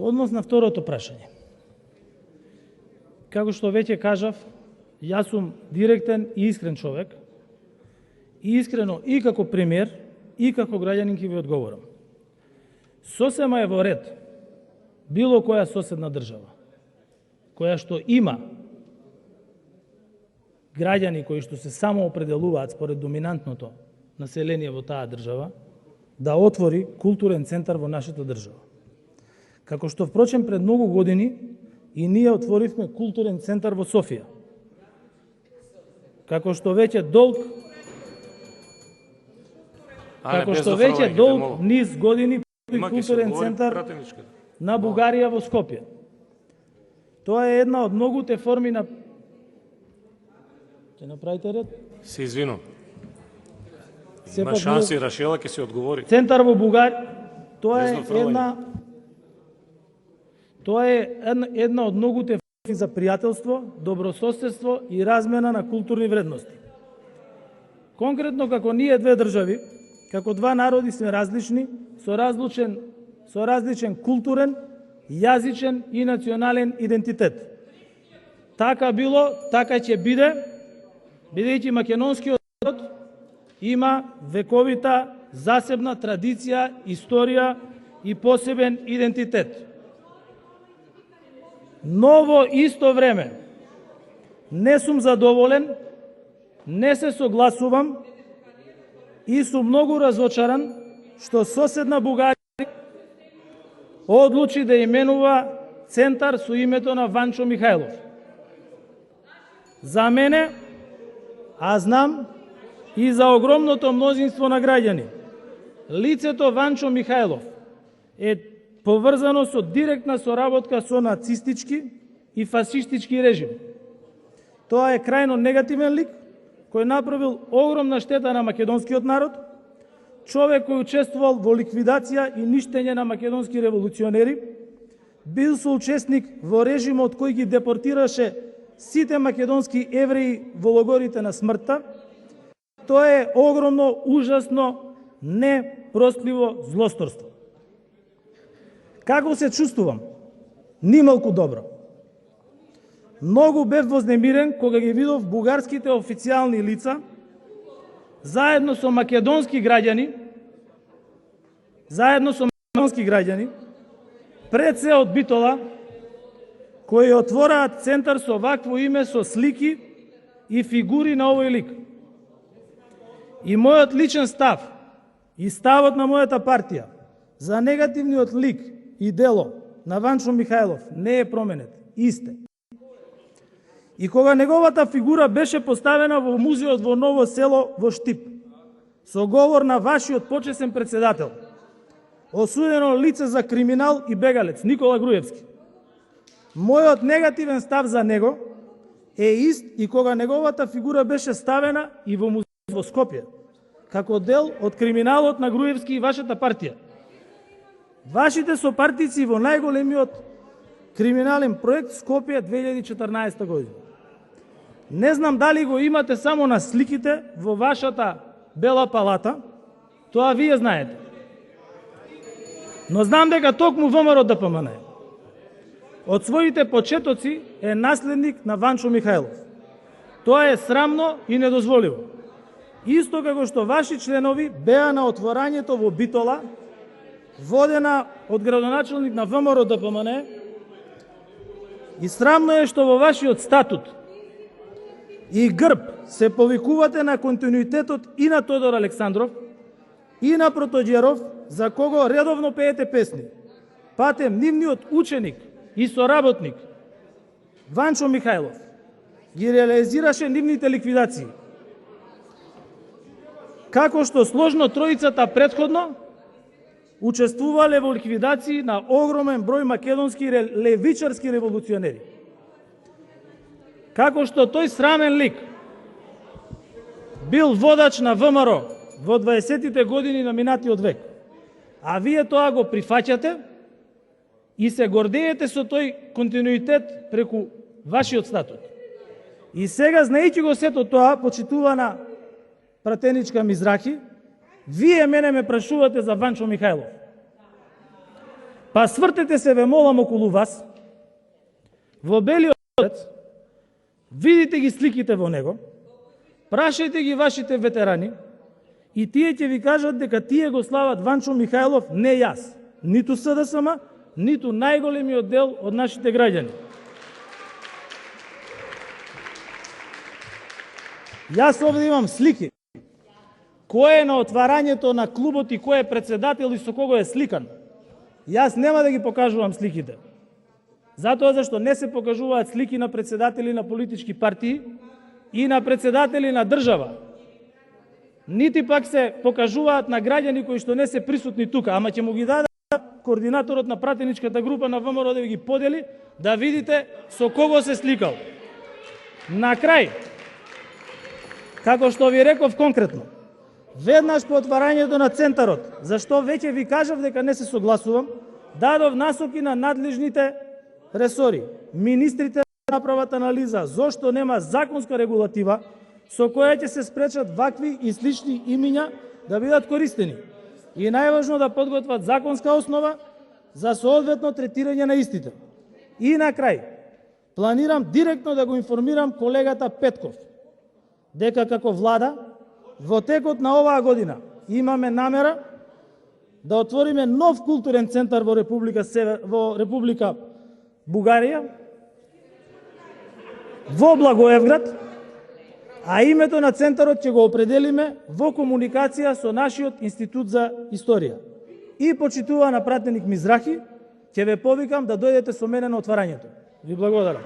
Однос на второто прашање. Како што веќе кажав, јас сум директен и искрен човек и искрено и како премиер и како граѓанин ќе ви одговорам. Сосема е во ред било која соседна држава, која што има граѓани кои што се само определуваат според доминантното население во таа држава, да отвори културен центар во нашата држава. Како што впрочем пред многу години и ние отворивме културен центар во Софија. Како што веќе долг низ години културен центар на Бугарија во Скопје. Тоа е една од многуте форми на... Ќе направите ред? Се извинувам. Има шанси, Рашела ќе се одговори. Центар во Бугарија, тоа е една од многуте форми за пријателство, добрососедство и размена на културни вредности. Конкретно како ние две држави, како два народи сме различни, со различен културен, јазичен и национален идентитет. Така било, така ќе биде, бидејќи македонскиот народ има вековита засебна традиција, историја и посебен идентитет. Но во исто време не сум задоволен, не се согласувам и сум многу разочаран што соседна Бугарија одлучи да именува центар со името на Ванчо Михајлов. За мене, а знам и за огромното мнозинство на граѓани, лицето Ванчо Михајлов е поврзано со директна соработка со нацистички и фашистички режим. Тоа е крајно негативен лик кој направил огромна штета на македонскиот народ, човек кој учествувал во ликвидација и ништење на македонски револуционери, бил соучесник во режимот кој ги депортираше сите македонски евреи во логорите на смртта. Тоа е огромно, ужасно, непростливо злосторство. Како се чувствувам? Нималку добро. Многу бев вознемирен кога ги видов бугарските официјални лица заедно со македонски граѓани пред се од Битола, кои отвораат центар со вакво име, со слики и фигури на овој лик. И мојот личен став и ставот на мојата партија за негативниот лик и дело на Ванчо Михајлов не е променет, исте. И кога неговата фигура беше поставена во музеот во Ново село во Штип, со говор на вашиот почесен председател, осудено лице за криминал и бегалец Никола Груевски, мојот негативен став за него е ист и кога неговата фигура беше ставена и во музеот во Скопје, како дел од криминалот на Груевски и вашата партија. Вашите сопартици во најголемиот криминален проект Скопје 2014 година. Не знам дали го имате само на сликите во вашата Бела палата, тоа вие знаете. Но знам дека токму ВМРО ДПМН од своите почетоци е наследник на Ванчо Михајлов. Тоа е срамно и недозволиво. Исто како што ваши членови беа на отворањето во Битола, водена од градоначалник на ВМРО ДПМН, и срамно е што во вашиот статут и грб се повикувате на континуитетот и на Тодор Александров, и на Протоѓеров, за кого редовно пеете песни. Патем нивниот ученик и соработник Ванчо Михајлов ги реализираше нивните ликвидации. Како што сложно тројцата претходно учествувале во ликвидации на огромен број македонски левичарски револуционери. Како што тој срамен лик бил водач на ВМРО во 20-тите години на минатиот век, а вие тоа го прифаќате и се гордеете со тој континуитет преку вашиот статут. И сега, знаејќи го сето тоа, почитувана пратеничка Мизрахи, вие мене ме прашувате за Ванчо Михајлов. Па свртете се, ве молам, околу вас, во Белиот дворец, видите ги сликите во него, прашајте ги вашите ветерани и тие ќе ви кажат дека тие го слават Ванчо Михајлов, не јас, ниту СДСМ, ниту најголемиот дел од нашите граѓани. Јас овде имам слики. Кој е на отварањето на клубот и кој е председател и со кого е сликан. Јас нема да ги покажувам сликите. Затоа зашто не се покажуваат слики на председатели на политички партии и на председатели на држава. Нити пак се покажуваат на граѓани кои што не се присутни тука, ама ќе му ги даде координаторот на пратеничката група на ВМРО да ви ги подели, да видите со кого се сликал. На крај, како што ви реков конкретно, веднаш по отварањето на центарот, зашто веќе ви кажав дека не се согласувам, дадов насоки на надлежните ресори. Министрите направат анализа зошто нема законска регулатива со која ќе се спречат вакви и слични имиња да бидат користени. И најважно да подготват законска основа за соодветно третирање на истите. И на крај, планирам директно да го информирам колегата Петков дека како влада во текот на оваа година имаме намера да отвориме нов културен центар во Република Бугарија, во Благоевград, а името на центарот ќе го определиме во комуникација со нашиот Институт за историја. И почитувана пратеник Мизрахи, ќе ве повикам да дојдете со мене на отварањето. Ви благодарам.